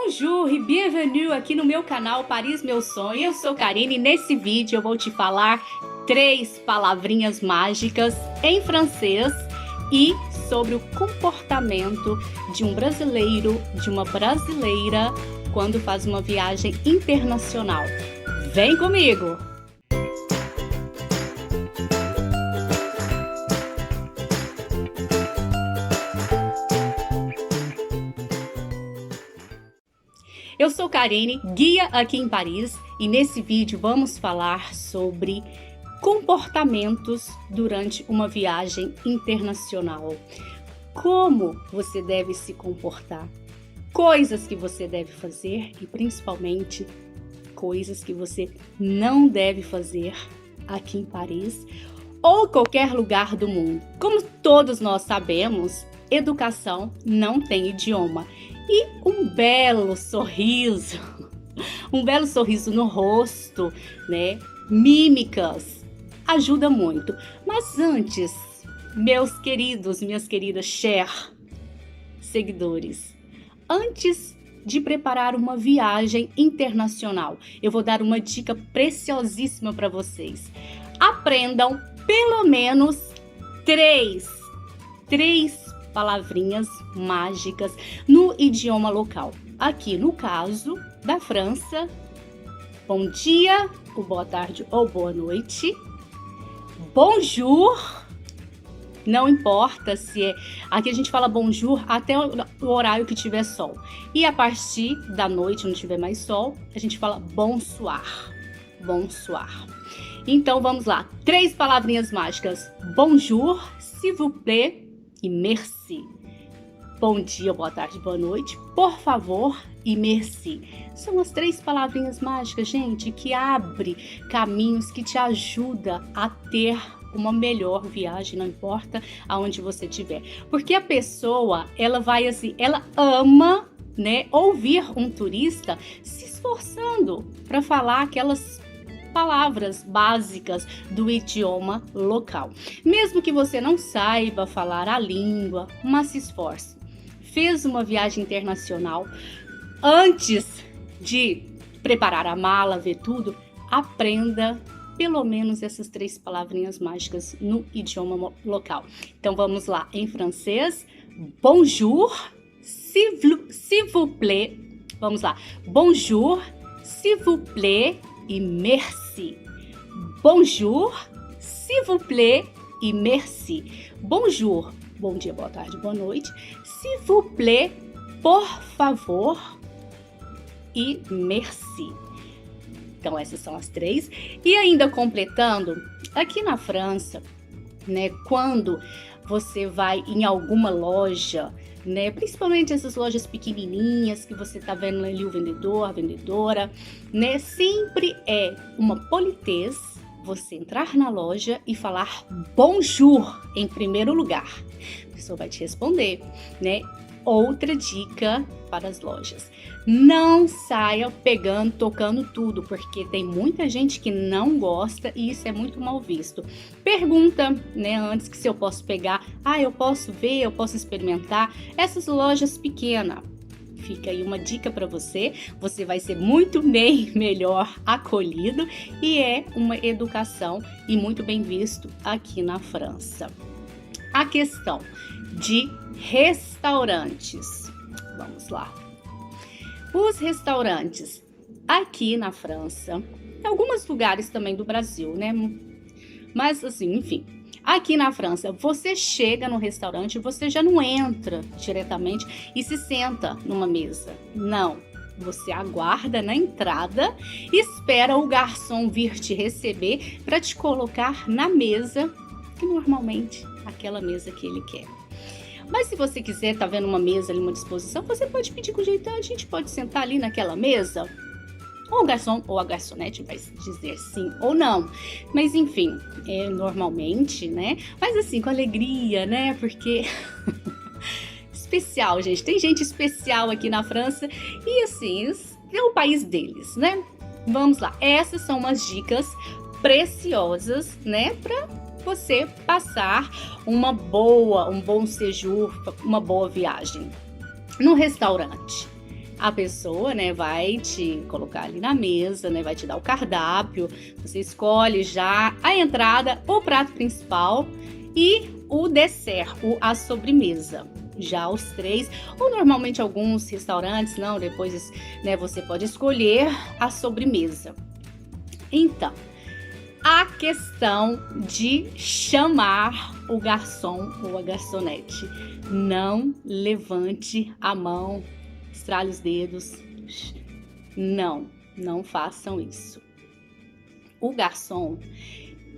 Bonjour e bienvenue aqui no meu canal Paris Meu Sonho. Eu sou Karine e nesse vídeo eu vou te falar 3 palavrinhas mágicas em francês e sobre o comportamento de um brasileiro, de uma brasileira quando faz uma viagem internacional. Vem comigo! Eu sou Karine, guia aqui em Paris, e nesse vídeo vamos falar sobre comportamentos durante uma viagem internacional. Como você deve se comportar, coisas que você deve fazer e principalmente coisas que você não deve fazer aqui em Paris ou qualquer lugar do mundo. Como todos nós sabemos, educação não tem idioma. E um belo sorriso no rosto, né? Mímicas, ajuda muito. Mas antes, meus queridos, minhas queridas chers seguidores, antes de preparar uma viagem internacional, eu vou dar uma dica preciosíssima para vocês. Aprendam pelo menos três palavrinhas mágicas no idioma local. Aqui no caso da França, bom dia, ou boa tarde ou boa noite. Bonjour, não importa se é... Aqui a gente fala bonjour até o horário que tiver sol. E a partir da noite, não tiver mais sol, a gente fala bonsoir. Bonsoir. Então vamos lá, 3 palavrinhas mágicas. Bonjour, s'il vous plaît e merci. Bom dia, boa tarde, boa noite, por favor e merci. São as 3 palavrinhas mágicas, gente, que abrem caminhos, que te ajudam a ter uma melhor viagem, não importa aonde você estiver. Porque a pessoa, ela vai assim, ela ama, né, ouvir um turista se esforçando para falar aquelas palavras básicas do idioma local. Mesmo que você não saiba falar a língua, mas se esforce. Fez uma viagem internacional, antes de preparar a mala, ver tudo, aprenda pelo menos essas 3 palavrinhas mágicas no idioma local. Então vamos lá, em francês, bonjour, s'il vous plaît. Vamos lá, bonjour, s'il vous plaît e merci. Bonjour, s'il vous plaît e merci. Bonjour, bom dia, boa tarde, boa noite. S'il vous plaît, por favor e merci. Então essas são as 3. E ainda completando, aqui na França, né, quando você vai em alguma loja, né, principalmente essas lojas pequenininhas que você tá vendo ali o vendedor, a vendedora, né, sempre é uma politesse você entrar na loja e falar bonjour em primeiro lugar. A pessoa vai te responder, né? Outra dica para as lojas: não saia pegando, tocando tudo, porque tem muita gente que não gosta e isso é muito mal visto. Pergunta, né, antes que se eu posso pegar. Eu posso ver, eu posso experimentar. Essas lojas pequenas, fica aí uma dica para você. Você vai ser muito bem melhor acolhido e é uma educação e muito bem visto aqui na França. A questão de restaurantes. Vamos lá. Os restaurantes aqui na França, em alguns lugares também do Brasil, né? Mas assim, enfim, aqui na França, você chega no restaurante, você já não entra diretamente e se senta numa mesa. Não, você aguarda na entrada, espera o garçom vir te receber para te colocar na mesa, que normalmente é aquela mesa que ele quer. Mas se você quiser, tá vendo uma mesa ali, uma disposição, você pode pedir com jeito, a gente pode sentar ali naquela mesa. Ou o garçom ou a garçonete vai dizer sim ou não. Mas enfim, normalmente, né? Mas assim, com alegria, né? Porque especial, gente. Tem gente especial aqui na França e assim, é o país deles, né? Vamos lá. Essas são umas dicas preciosas, né? Para você passar um bom séjour, uma boa viagem. No restaurante, a pessoa, né, vai te colocar ali na mesa, né, vai te dar o cardápio, você escolhe já a entrada, o prato principal e o dessert, a sobremesa. Já os três, ou normalmente alguns restaurantes, não, depois, né, você pode escolher a sobremesa. Então, a questão de chamar o garçom ou a garçonete. Não levante a mão, estrale os dedos. Não façam isso. O garçom,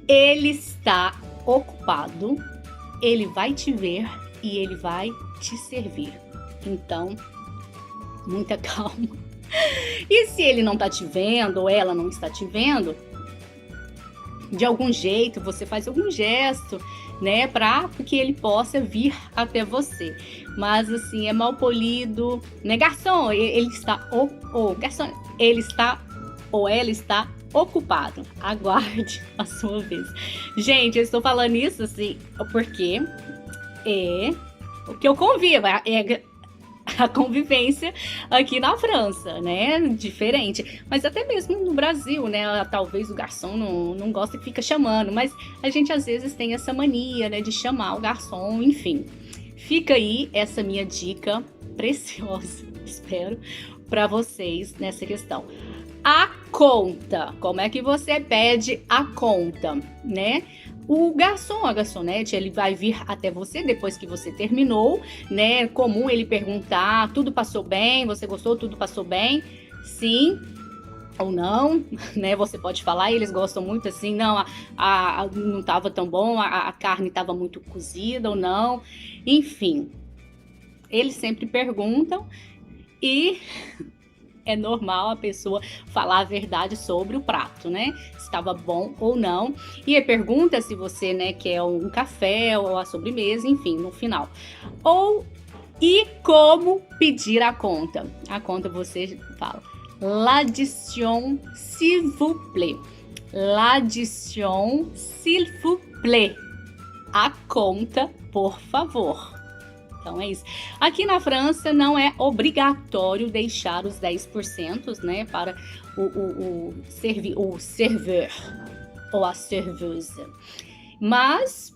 ele está ocupado, ele vai te ver e ele vai te servir. Então, muita calma. E se ele não está te vendo ou ela não está te vendo, de algum jeito, você faz algum gesto, né, para que ele possa vir até você. Mas assim, é mal polido, né? Garçom, ele está garçom, ele está ou ela está ocupado. Aguarde a sua vez. Gente, eu estou falando isso assim porque o que eu convivo é a convivência aqui na França, né? Diferente. Mas até mesmo no Brasil, né? Talvez o garçom não gosta que fica chamando, mas a gente às vezes tem essa mania, né? De chamar o garçom, enfim. Fica aí essa minha dica preciosa, espero, para vocês nessa questão. A conta. Como é que você pede a conta, né? O garçom, a garçonete, ele vai vir até você depois que você terminou, né? É comum ele perguntar, tudo passou bem? Você gostou? Tudo passou bem? Sim ou não, né? Você pode falar, eles gostam muito assim, não, não estava tão bom, a carne estava muito cozida ou não. Enfim, eles sempre perguntam e é normal a pessoa falar a verdade sobre o prato, né? Se estava bom ou não. E aí pergunta se você, né, quer um café ou a sobremesa, enfim, no final. E como pedir a conta? A conta você fala: l'addition, s'il vous plaît. L'addition, s'il vous plaît. A conta, por favor. Então é isso. Aqui na França não é obrigatório deixar os 10%, né, para o serveur ou a serveuse. Mas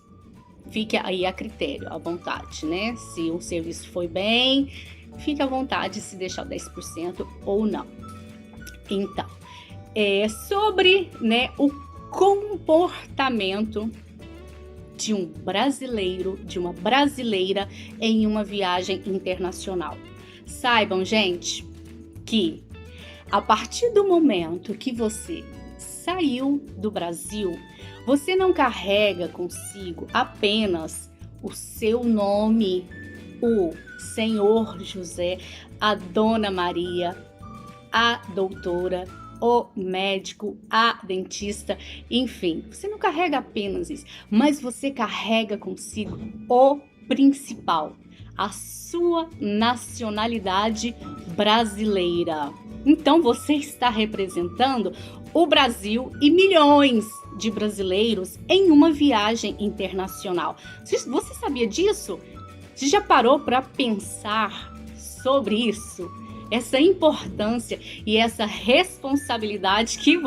fique aí a critério, à vontade, né? Se o serviço foi bem, fique à vontade se deixar o 10% ou não. Então, sobre, né, o comportamento de um brasileiro, de uma brasileira em uma viagem internacional. Saibam, gente, que a partir do momento que você saiu do Brasil, você não carrega consigo apenas o seu nome, o Senhor José, a Dona Maria, a doutora, o médico, a dentista, enfim, você não carrega apenas isso, mas você carrega consigo o principal, a sua nacionalidade brasileira. Então você está representando o Brasil e milhões de brasileiros em uma viagem internacional. Você sabia disso? Você já parou para pensar sobre isso? Essa importância e essa responsabilidade que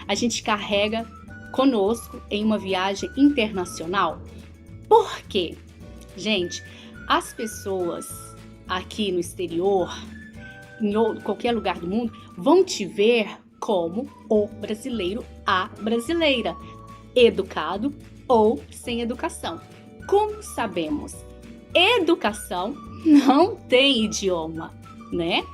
a gente carrega conosco em uma viagem internacional. Por quê? Gente, as pessoas aqui no exterior, em qualquer lugar do mundo, vão te ver como o brasileiro, a brasileira, educado ou sem educação. Como sabemos, educação não tem idioma, né?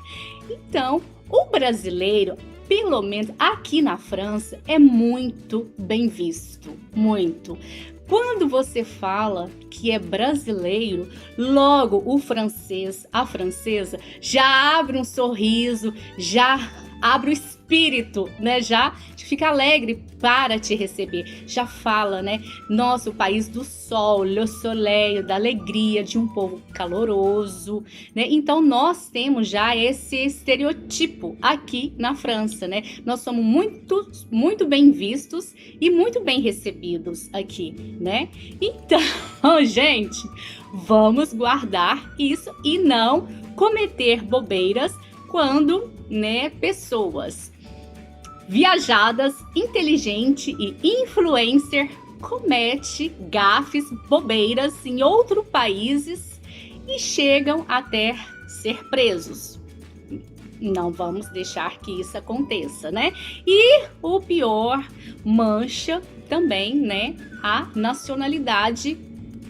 Então, o brasileiro, pelo menos aqui na França, é muito bem visto, muito. Quando você fala que é brasileiro, logo o francês, a francesa, já abre um sorriso, já abre o espírito, né? Já fica alegre para te receber. Já fala, né? Nosso país do sol, le soleil, da alegria, de um povo caloroso, né? Então nós temos já esse estereotipo aqui na França, né? Nós somos muito bem vistos e muito bem recebidos aqui, né? Então, gente, vamos guardar isso e não cometer bobeiras quando, né, pessoas viajadas, inteligente e influencer comete gafes, bobeiras em outros países e chegam até ser presos. Não vamos deixar que isso aconteça, né? E o pior, mancha também, né, a nacionalidade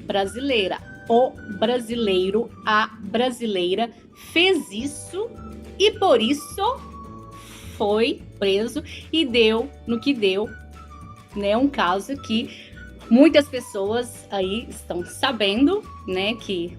brasileira. O brasileiro, a brasileira fez isso e por isso foi preso e deu no que deu, né? Um caso que muitas pessoas aí estão sabendo, né, que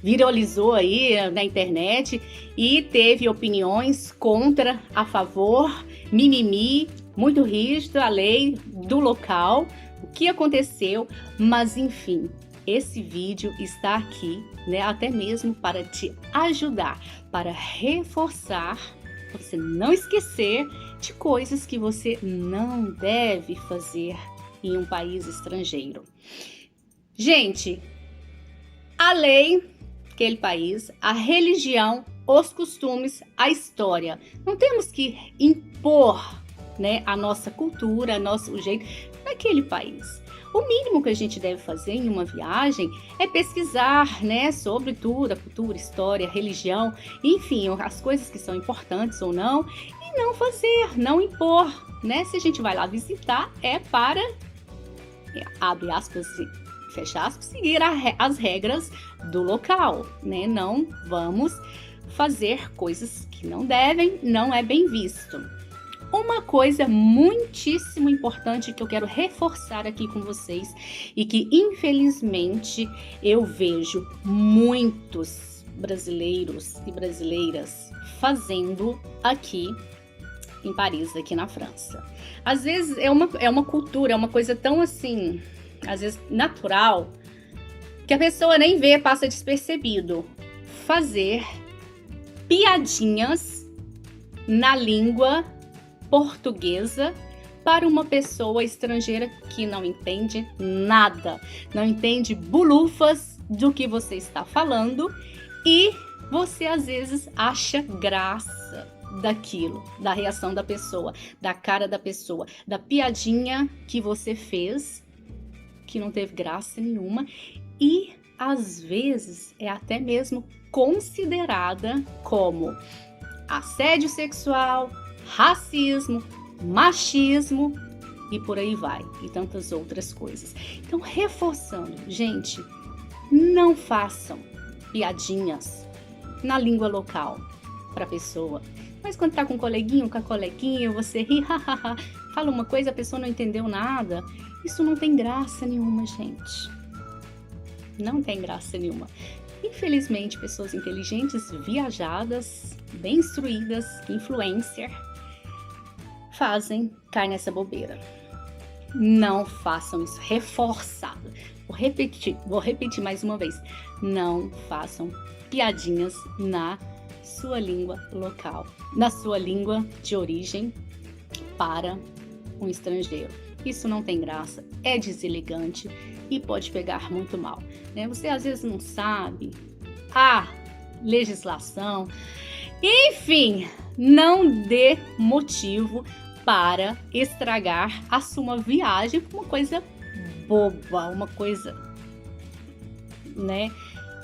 viralizou aí na internet e teve opiniões contra, a favor, mimimi, muito rígido a lei do local, o que aconteceu, mas enfim, esse vídeo está aqui, né, até mesmo para te ajudar, para reforçar, para você não esquecer de coisas que você não deve fazer em um país estrangeiro. Gente, a lei daquele país, a religião, os costumes, a história. Não temos que impor, né, a nossa cultura, o jeito daquele país. O mínimo que a gente deve fazer em uma viagem é pesquisar, né, sobre tudo, a cultura, história, religião, enfim, as coisas que são importantes ou não, e não fazer, não impor, né? Se a gente vai lá visitar, é para, abre aspas e fecha aspas, seguir as regras do local, né? Não vamos fazer coisas que não devem, não é bem visto. Uma coisa muitíssimo importante que eu quero reforçar aqui com vocês e que infelizmente eu vejo muitos brasileiros e brasileiras fazendo aqui em Paris, aqui na França. Às vezes é uma cultura, é uma coisa tão assim, às vezes natural, que a pessoa nem vê, passa despercebido. Fazer piadinhas na língua portuguesa para uma pessoa estrangeira que não entende nada, não entende bulufas do que você está falando e você às vezes acha graça daquilo, da reação da pessoa, da cara da pessoa, da piadinha que você fez, que não teve graça nenhuma e às vezes é até mesmo considerada como assédio sexual, racismo, machismo e por aí vai, e tantas outras coisas. Então, reforçando, gente, não façam piadinhas na língua local para a pessoa. Mas quando tá com um coleguinho, com a coleguinha, você ri, hahaha, fala uma coisa, a pessoa não entendeu nada. Isso não tem graça nenhuma, gente. Não tem graça nenhuma. Infelizmente, pessoas inteligentes, viajadas, bem instruídas, influencer, caem nessa bobeira. Não façam isso. Reforçado. Vou repetir mais uma vez. Não façam piadinhas na sua língua local, na sua língua de origem para um estrangeiro. Isso não tem graça, é deselegante e pode pegar muito mal, né? Você às vezes não sabe a legislação, enfim, não dê motivo para estragar a sua viagem por uma coisa boba, uma coisa, né,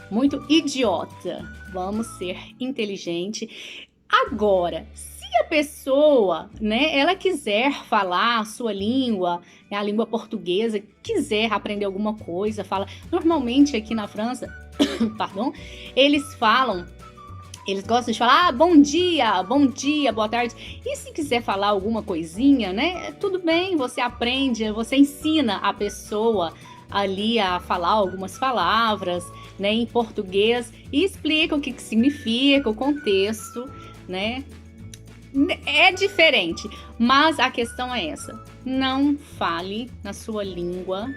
muito idiota. Vamos ser inteligente. Agora, se a pessoa, né, ela quiser falar a sua língua, né, a língua portuguesa, quiser aprender alguma coisa, fala. Normalmente aqui na França, pardon, eles gostam de falar, bom dia, boa tarde. E se quiser falar alguma coisinha, né, tudo bem, você aprende, você ensina a pessoa ali a falar algumas palavras, né, em português e explica o que significa, o contexto, né? É diferente, mas a questão é essa: não fale na sua língua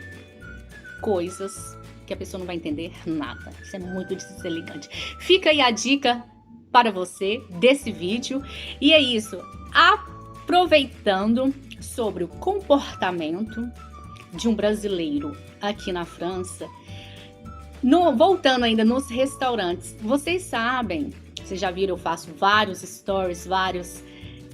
coisas que a pessoa não vai entender nada. Isso é muito deselegante. Fica aí a dica para você desse vídeo. E é isso. Aproveitando sobre o comportamento de um brasileiro aqui na França, Voltando ainda nos restaurantes, vocês sabem, vocês já viram, eu faço vários stories, vários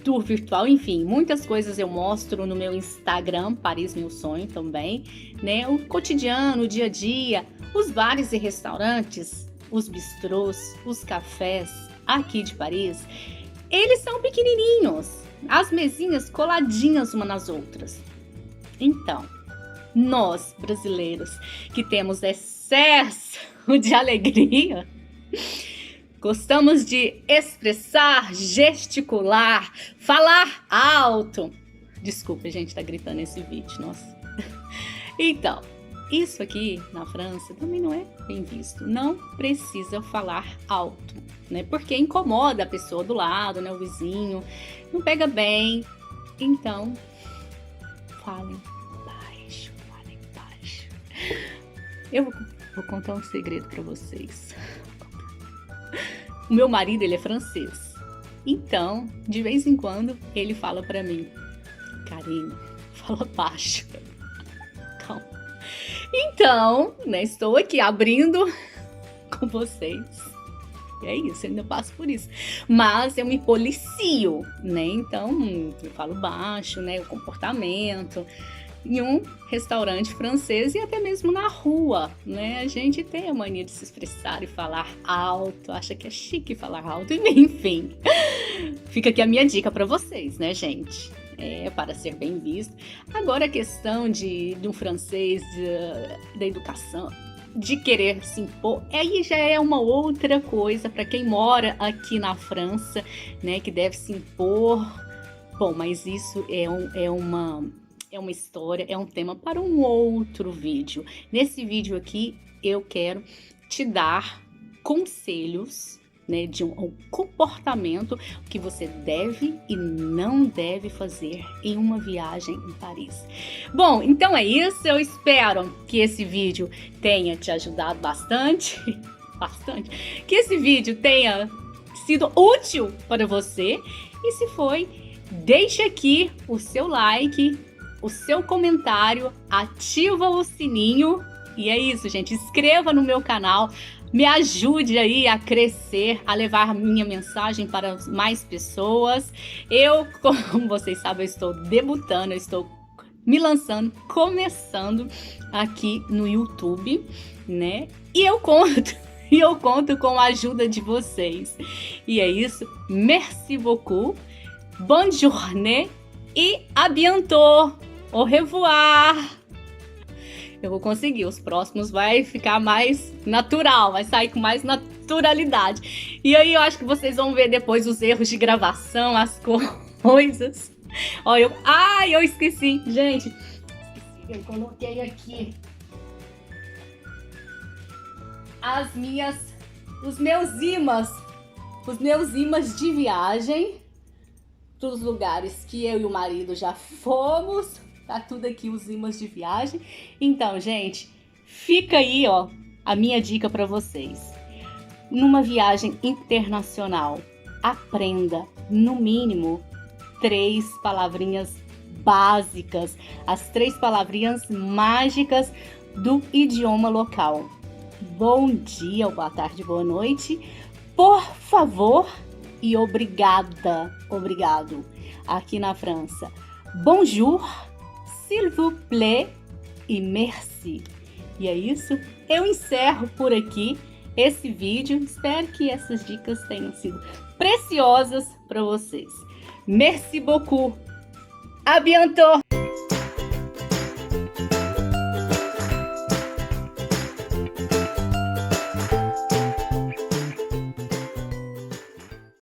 tour virtual, enfim, muitas coisas eu mostro no meu Instagram, Paris Meu Sonho também, né? O cotidiano, o dia a dia, os bares e restaurantes, os bistrôs, os cafés aqui de Paris, eles são pequenininhos, as mesinhas coladinhas uma nas outras. Então, nós brasileiros que temos excesso de alegria, gostamos de expressar, gesticular, falar alto. Desculpa, gente, tá gritando esse vídeo, nossa. Então, isso aqui na França também não é bem visto. Não precisa falar alto, né? Porque incomoda a pessoa do lado, né? O vizinho, não pega bem. Então, falem baixo, falem baixo. Eu vou contar um segredo pra vocês. O meu marido, ele é francês. Então, de vez em quando, ele fala pra mim: Karine, fala baixo. Calma. Então, né, estou aqui abrindo com vocês. E é isso, eu ainda passo por isso. Mas eu me policio, né? Então, eu falo baixo, né? O comportamento. Em um restaurante francês e até mesmo na rua, né? A gente tem a mania de se expressar e falar alto, acha que é chique falar alto, enfim. Fica aqui a minha dica para vocês, né, gente? Para ser bem visto. Agora a questão de um francês, da educação, de querer se impor, aí já é uma outra coisa para quem mora aqui na França, né? Que deve se impor. Bom, mas isso é uma história, é um tema para um outro vídeo. Nesse vídeo aqui, eu quero te dar conselhos, né, de um comportamento que você deve e não deve fazer em uma viagem em Paris. Bom, então é isso. Eu espero que esse vídeo tenha te ajudado bastante, que esse vídeo tenha sido útil para você. E se foi, deixe aqui o seu like, o seu comentário, ativa o sininho. E é isso, gente. Inscreva no meu canal. Me ajude aí a crescer, a levar minha mensagem para mais pessoas. Eu, como vocês sabem, eu estou debutando, eu estou me lançando, começando aqui no YouTube, né? E eu conto com a ajuda de vocês. E é isso. Merci beaucoup. Bonne journée e à bientôt. Au revoir. Eu vou conseguir, os próximos vai ficar mais natural, vai sair com mais naturalidade. E aí eu acho que vocês vão ver depois os erros de gravação, as coisas. Ó, eu esqueci, gente. Eu coloquei aqui os meus imãs de viagem dos lugares que eu e o marido já fomos. Tá tudo aqui, os imãs de viagem. Então, gente, fica aí, ó, a minha dica para vocês. Numa viagem internacional, aprenda, no mínimo, 3 palavrinhas básicas, as 3 palavrinhas mágicas do idioma local. Bom dia, boa tarde, boa noite, por favor e obrigada, obrigado. Aqui na França, bonjour, s'il vous plaît e merci. E é isso, eu encerro por aqui esse vídeo. Espero que essas dicas tenham sido preciosas para vocês. Merci beaucoup. À bientôt.